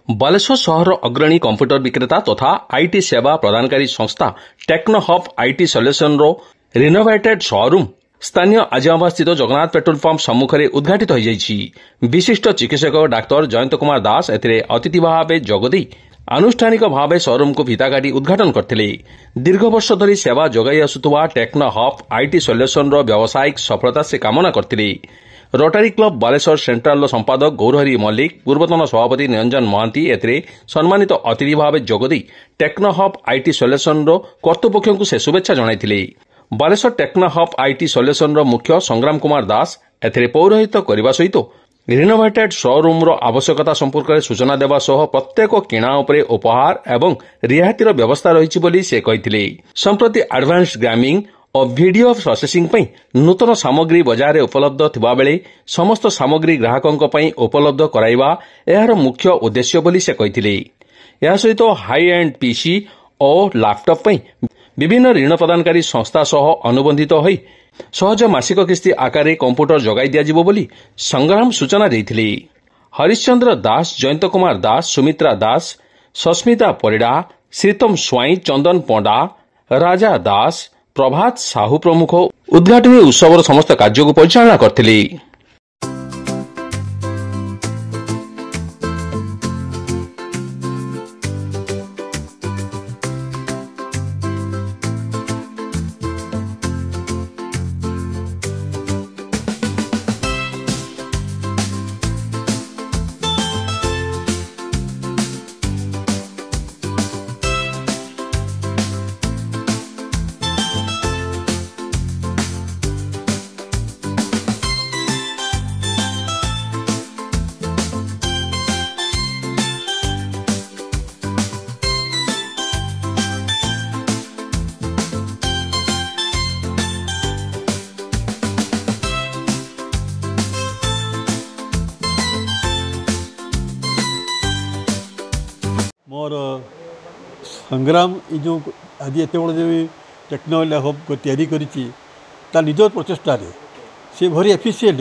बालेश्वर सहर अग्रणी कंप्यूटर विक्रेता तथा आईटी सेवा प्रदानकारी संस्था टेक्नोहब आईटी सल्यूशन रो रिनोवेटेड शोरूम स्थानीय आजियाबाद स्थित जगन्नाथ पेट्रोल पंप सम्मुख में उद्घाटित हो जाइछि। विशिष्ट चिकित्सक डाक्तर जयंत कुमार दास एथिरे अतिथि भाव जोगदे आनुष्ठानिक भाव शोरूम को फिता काटी उद्घाटन करथिले। दीर्घ वर्ष धरी सेवा जोगाई आसुथुवा टेक्नोहब आईटी सल्यूशन रो व्यावसायिक सफलता से कामना करथिले। रोटारी क्लब बालेश्वर सेंट्राल संपादक गौरहरी मल्लिक पूर्वतन सभापति निरंजन महांती एथिरे सम्मानित अतिथि भाव जोगदे टेक्नोहब आईटी सल्यूशन रो कर्तृपक्ष को से शुभेच्छा जणाइथिले। बालेश्वर टेक्नोहब आईटी सल्यूशन रो मुख्य संग्राम कुमार दास एथिरे पौरोहित्य करने सहित रिनोवेटेड शोरूम रो आवश्यकता संपर्क में सूचना देवा सह प्रत्येक किणा उपरे उपहार एवं रियायतीर व्यवस्था रही बोली से कहिथिले। संप्रति एडवांस गेमिंग और वीडियो प्रोसेसिंग पई नूतन सामग्री बाजार में उपलब्ध थिबा बेले समस्त सामग्री ग्राहकों पई उपलब्ध कराइबा एहार मुख्य उद्देश्य बोली से कहिथिले। या सहित हाई एंड पीसी और लैपटॉप पई विभिन्न ऋण प्रदानकारी संस्था सह अनुबंधित होई सहज मासिक किस्ती आकार कंप्यूटर जगाई दियाजिबो बोली संग्राम सूचना देथिले। हरिश्चंद्र दास, जयंत कुमार दास, सुमित्रा दास, सस्मिता परिड़ा, श्रीतम स्वाई, चंदन पंडा, राजा दास, प्रभात साहू प्रमुख उद्घाटनी उत्सव समस्त कार्य को परिचालना करथिले। मोर संग्राम जो आज एत बड़ जो टेक्नोलॉजी हब को तैयारी करिछि ता निज प्रचेष्टा से भारी एफिशिएंट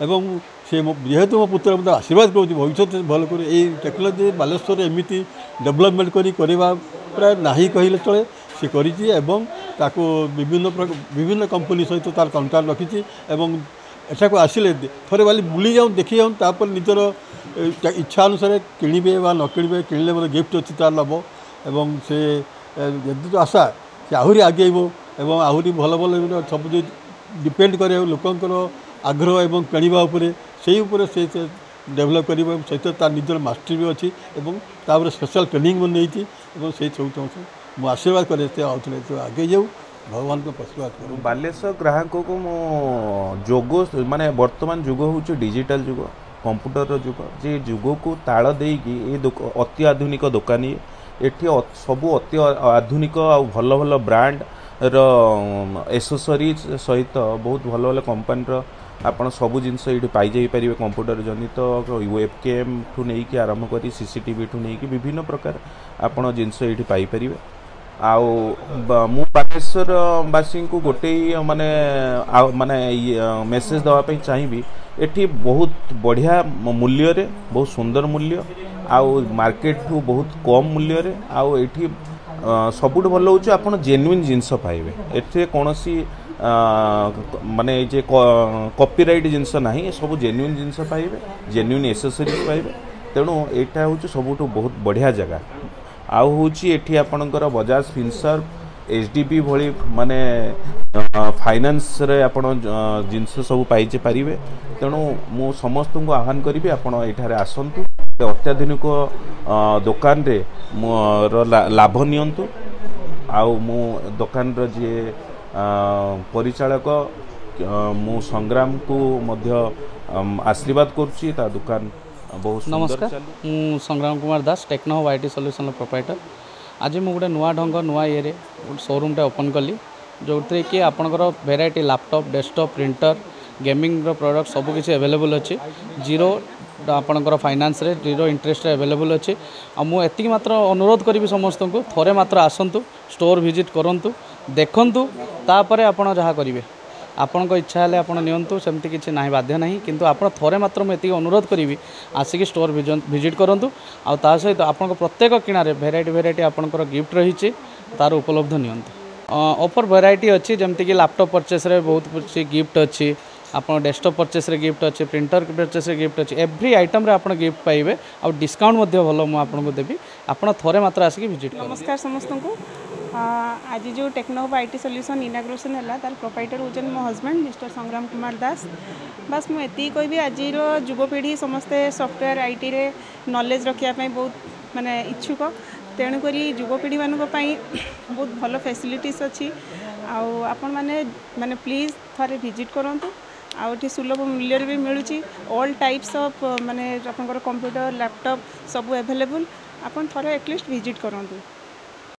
एवं से जेहेतु मो पुत्र मतलब आशीर्वाद करुँच भविष्य भल कर टेक्नोलॉजी बालेश्वर एमती डेवलपमेंट करवा प्राय नाही कहले चले से करिछि एवं ताको विभिन्न कंपनी सहित तार कंट्राक्ट रखिछि एवं एटा को आसिले थोड़े बाली बुली जाऊँ देखी जाऊँ तापर निजर इच्छा अनुसार किणवे वा न किणवे किणले मतलब गिफ्ट अच्छी तार लाभ एवं से यदि आशा से आहरी आगेब एवं आहरी भल भल सब डिपेंड करे लोकंर आग्रह एवं किणवा से डेभलप कर सहित तार निजर मास्टर भी अच्छी और स्पेशल ट्रेनिंग नहीं से सब मुझे आशीर्वाद करे आगे जाऊ भगवान को आशीर्वाद करूँ। बालेश्वर ग्राहक को मो जोग माने वर्तमान जुग हूँ डिजिटल जुग कंप्यूटर जुग जे जुग को ताल देकी अति आधुनिक दुकानी एठी सबू अति आधुनिक आ भल भल ब्रांड रो एसेसरीज सहित बहुत भल भल कंपनी आपन सबू जिनस ये पाई जाई पारे कंप्यूटर जनित वेबकैम ठू नहीं कि आरंभ करी सीसीटीवी ठू नहीं कि विभिन्न प्रकार आपन जिनस ये पाई पारे आउ मु बालेश्वर वासी को गोटे माने माने मेसेज दवाई चाहिए एठी बहुत बढ़िया मूल्य रे बहुत सुंदर मूल्य आउ मार्केट ठू बहुत कम मूल्य रे आउ एठी सबुठ भल हो आप जेन्युइन जिनस पाइबे एठी कोनोसी माने जे कॉपीराइट जिनस नाही सब जेन्युइन जिनस पाइबे जेन्युइन एसेसरीज पाइबे तेणु एटा हूँ सबुठ बहुत बढ़िया जगह आउ हूँ एठी आपणकर बजाज फिनसर्व एचडीबी भली माने फाइनेंस रे आपण जिनस सब पाइजे पारिबे तेणु मु समस्त को आह्वान करी आपण एठारे आसंतु अत्याधुनिक दुकान रे मोर लाभ नियंतु आउ मु दुकान रो जे परिचालक मु संग्राम को मध्य आशीर्वाद करुच्ची ता दुकान बहुत नमस्कार मु संग्राम Kumar Das टेक्नोहब IT solution proprietor आज मु गोटे नुआ ढंग नुआ ये शोरूम टे ओपन कली जो कि आपंकर variety laptop desktop printer gaming product सब किसी अवेलेबल अच्छे जीरो आपंकर फाइनेंस रे जीरो इंटरेस्ट अवेलेबल अच्छे मुझे मात्र अनुरोध करी समस्त को थोड़े मात्र आसतु स्टोर विजिट करूँ देखु तापर आप जहाँ करेंगे ଆପଣଙ୍କ ଇଚ୍ଛା ହେଲେ ଆପଣ ନିଅନ୍ତୁ, ସେମିତି କିଛି ନାହିଁ, ବାଧ୍ୟ ନାହିଁ। କିନ୍ତୁ ଆପଣ ଥରେ ମାତ୍ର ମୁଁ ଏତିକି ଅନୁରୋଧ କରିବି ଆସିକି ଷ୍ଟୋର୍ ଭିଜିଟ୍ କରନ୍ତୁ। ଆଉ ତା ସହିତ ଆପଣଙ୍କ ପ୍ରତ୍ୟେକ କିଣାରେ ଭେରାଇଟି ଆପଣଙ୍କର ଗିଫ୍ଟ ରହିଛି, ତାର ଉପଲବ୍ଧ ନିଅନ୍ତୁ। ଅଫର୍ ଭେରାଇଟି ଅଛି, ଯେମିତିକି ଲାପଟପ୍ ପରଚେସ୍ରେ ବହୁତ କିଛି ଗିଫ୍ଟ ଅଛି, ଆପଣ ଡେସ୍କଟପ୍ ପରଚେସ୍ରେ ଗିଫ୍ଟ ଅଛି, ପ୍ରିଣ୍ଟର ପରଚେସ୍ରେ ଗିଫ୍ଟ ଅଛି, ଏଭ୍ରି ଆଇଟମ୍ରେ ଆପଣ ଗିଫ୍ଟ ପାଇବେ। ଆଉ ଡିସ୍କାଉଣ୍ଟ ମଧ୍ୟ ଭଲ ମୁଁ ଆପଣଙ୍କୁ ଦେବି, ଆପଣ ଥରେ ମାତ୍ର ଆସିକି ଭିଜିଟ୍ କରନ୍ତୁ। नमस्कार समस्त को आज जो टेक्नोहब आईटी सॉल्यूशन इनाग्रेशन है तार प्रोप्राइटर होचन मो हस्बैंड मिस्टर संग्राम कुमार दास। बस मुझे कहबी आज युवपीढ़ी समस्ते सॉफ्टवेयर आईटी रे नॉलेज रखापी बहुत माने इच्छुक, तेणुक युवपीढ़ी मानक बहुत भल फैसिलिटीज अच्छी। आपण माने प्लीज थे विजिट करूँ। आउट सुलभ मूल्य भी मिलूँ, ऑल टाइप्स ऑफ माने कंप्यूटर लैपटॉप सब अवेलेबल, आपण थे एटलिस्ट विजिट करूँ।